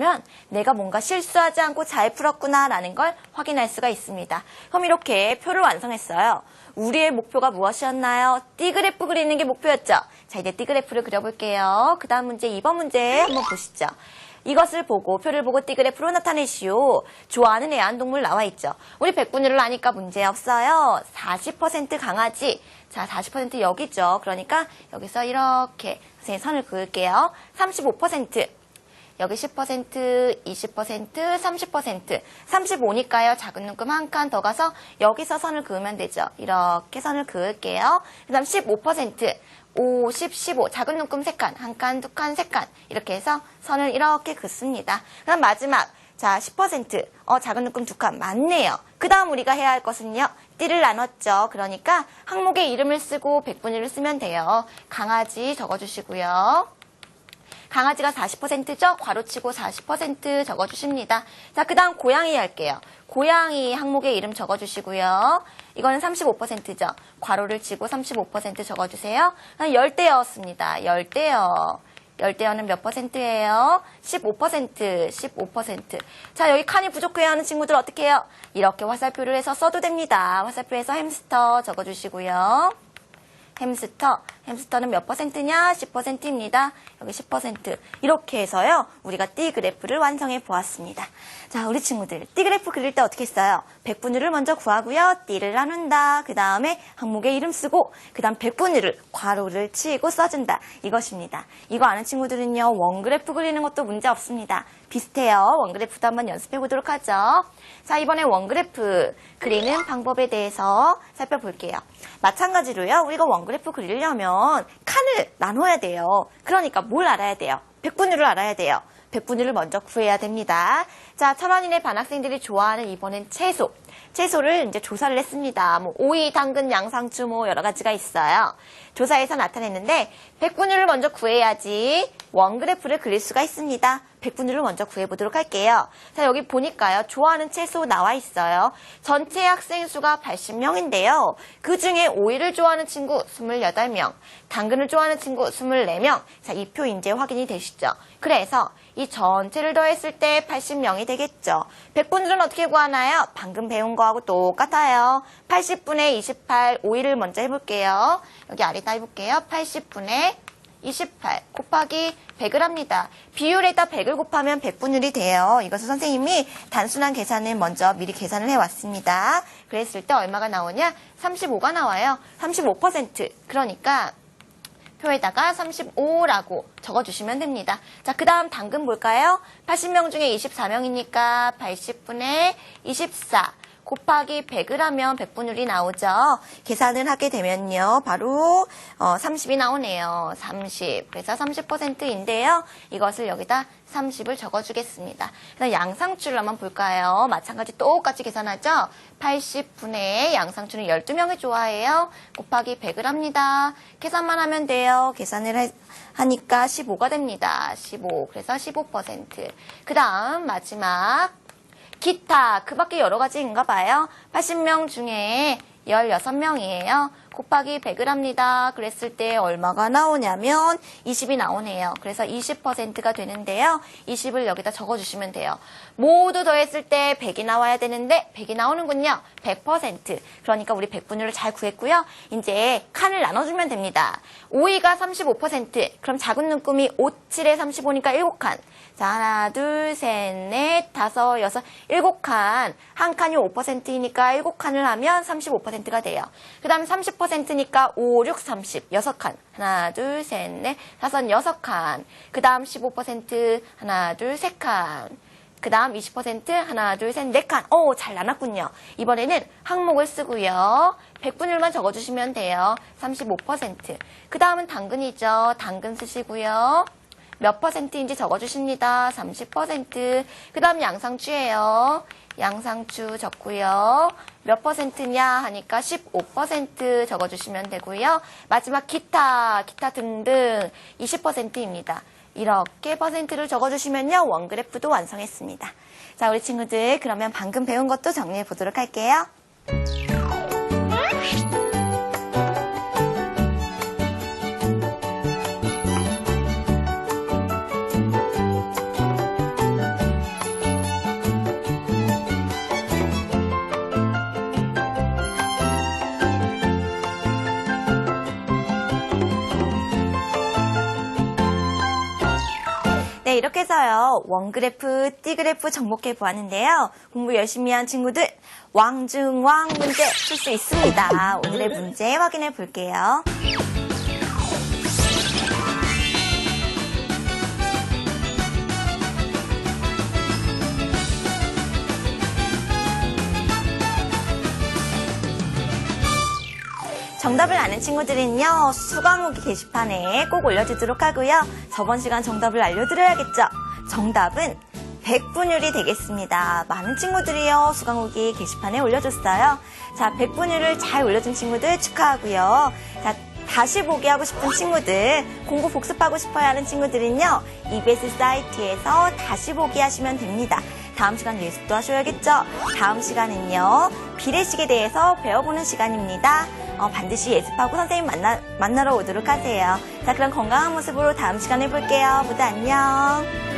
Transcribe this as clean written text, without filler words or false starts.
보면 내가 뭔가 실수하지 않고 잘 풀었구나라는 걸 확인할 수가 있습니다. 그럼 이렇게 표를 완성했어요. 우리의 목표가 무엇이었나요? D그래프 그리는 게 목표였죠. 자, 이제 D그래프를 그려볼게요. 그 다음 문제 2번 문제 한번 보시죠. 이것을 보고 표를 보고 D그래프로 나타내시오. 좋아하는 애완동물 나와 있죠. 우리 백분위를 아니까 문제 없어요. 40% 강아지. 자, 40% 여기죠. 그러니까 여기서 이렇게 선생님 선을 그을게요. 35%. 여기 10%, 20%, 30%, 35니까요. 작은 눈금 한 칸 더 가서 여기서 선을 그으면 되죠. 이렇게 선을 그을게요. 그 다음 15%, 50, 15, 작은 눈금 3칸, 한 칸, 두 칸, 세 칸 이렇게 해서 선을 이렇게 긋습니다. 그 다음 마지막, 자 10%, 작은 눈금 2칸 맞네요. 그 다음 우리가 해야 할 것은요. 띠를 나눴죠. 그러니까 항목의 이름을 쓰고 백분위를 쓰면 돼요. 강아지 적어주시고요. 강아지가 40%죠? 괄호치고 40% 적어주십니다. 자, 그 다음 고양이 할게요. 고양이 항목의 이름 적어주시고요. 이거는 35%죠? 괄호를 치고 35% 적어주세요. 열대어였습니다. 열대어. 열대어는 몇 %예요? 15%, 15%. 자, 여기 칸이 부족해야 하는 친구들 어떻게 해요? 이렇게 화살표를 해서 써도 됩니다. 화살표에서 햄스터 적어주시고요. 햄스터는 몇 %냐? 10%입니다. 여기 10%. 이렇게 해서요. 우리가 D그래프를 완성해 보았습니다. 자, 우리 친구들 D그래프 그릴 때 어떻게 써요? 백분위를 먼저 구하고요. D를 나눈다. 그 다음에 항목의 이름 쓰고 그 다음 백분위를 괄호를 치고 써준다. 이것입니다. 이거 아는 친구들은요. 원그래프 그리는 것도 문제 없습니다. 비슷해요. 원그래프도 한번 연습해 보도록 하죠. 자, 이번에 원그래프 그리는 방법에 대해서 살펴볼게요. 마찬가지로요. 우리가 원그래프 그리려면 칸을 나눠야 돼요. 그러니까 뭘 알아야 돼요? 백분위를 알아야 돼요. 백분위를 먼저 구해야 됩니다. 자, 천원이네 반학생들이 좋아하는 이번엔 채소. 채소를 이제 조사를 했습니다. 뭐 오이, 당근, 양상추 뭐 여러 가지가 있어요. 조사해서 나타냈는데 백분위를 먼저 구해야지 원그래프를 그릴 수가 있습니다. 백분위를 먼저 구해보도록 할게요. 자, 여기 보니까요. 좋아하는 채소 나와 있어요. 전체 학생 수가 80명인데요. 그 중에 오이를 좋아하는 친구 28명, 당근을 좋아하는 친구 24명. 자, 이 표 이제 확인이 되시죠? 그래서 이 전체를 더했을 때 80명이 되겠죠. 백분위는 어떻게 구하나요? 방금 배운 거하고 똑같아요. 80분의 28, 오이를 먼저 해볼게요. 여기 아래다 해볼게요. 80분의 28 곱하기 100을 합니다. 비율에다 100을 곱하면 백분율이 돼요. 이것을 선생님이 단순한 계산을 먼저 미리 계산을 해왔습니다. 그랬을 때 얼마가 나오냐? 35가 나와요. 35%. 그러니까 표에다가 35라고 적어주시면 됩니다. 자, 그 다음 당근 볼까요? 80명 중에 24명이니까 80분의 24 곱하기 100을 하면 백분율이 나오죠. 계산을 하게 되면요. 바로 30이 나오네요. 30. 그래서 30%인데요. 이것을 여기다 30을 적어주겠습니다. 그다음 양상추를 한번 볼까요? 마찬가지 똑같이 계산하죠. 80분의 양상추는 12명이 좋아해요. 곱하기 100을 합니다. 계산만 하면 돼요. 계산을 하니까 15가 됩니다. 15. 그래서 15%. 그 다음 마지막 기타, 그 밖에 여러 가지인가 봐요. 80명 중에 16명이에요. 곱하기 100을 합니다. 그랬을 때 얼마가 나오냐면 20이 나오네요. 그래서 20%가 되는데요. 20을 여기다 적어주시면 돼요. 모두 더했을 때 100이 나와야 되는데 100이 나오는군요. 100%. 그러니까 우리 백분율을 잘 구했고요. 이제 칸을 나눠주면 됩니다. 오이가 35%. 그럼 작은 눈금이 5, 7에 35니까 7칸. 자, 하나, 둘, 셋, 넷, 다섯, 여섯, 7칸. 한 칸이 5%이니까 7칸을 하면 35%가 돼요. 그 다음 30%니까 5, 6, 30, 6칸. 하나, 둘, 셋, 넷, 다섯, 6칸. 그 다음 15% 하나, 둘, 3칸. 그 다음 20% 하나, 둘, 셋, 4칸. 오, 잘 나눴군요. 이번에는 항목을 쓰고요. 백분율만 적어주시면 돼요. 35%. 그 다음은 당근이죠. 당근 쓰시고요. 몇 %인지 적어주십니다. 30%. 그 다음 양상추예요. 양상추 적고요. 몇 %냐 하니까 15% 적어주시면 되고요. 마지막 기타 등등 20%입니다. 이렇게 %를 적어주시면요. 원그래프도 완성했습니다. 자, 우리 친구들 그러면 방금 배운 것도 정리해 보도록 할게요. 네, 이렇게 해서요. 원그래프, D그래프 정복해 보았는데요. 공부 열심히 한 친구들 왕중왕 문제 풀 수 있습니다. 오늘의 문제 확인해 볼게요. 정답을 아는 친구들은요, 수강후기 게시판에 꼭 올려주도록 하고요. 저번 시간 정답을 알려드려야겠죠. 정답은 백분율이 되겠습니다. 많은 친구들이요, 수강후기 게시판에 올려줬어요. 자, 백분율을 잘 올려준 친구들 축하하고요. 자, 다시 보기 하고 싶은 친구들, 공부 복습하고 싶어야 하는 친구들은요, EBS 사이트에서 다시 보기 하시면 됩니다. 다음 시간 예습도 하셔야겠죠? 다음 시간은요, 비례식에 대해서 배워보는 시간입니다. 반드시 예습하고 선생님 만나러 오도록 하세요. 자, 그럼 건강한 모습으로 다음 시간에 볼게요. 모두 안녕.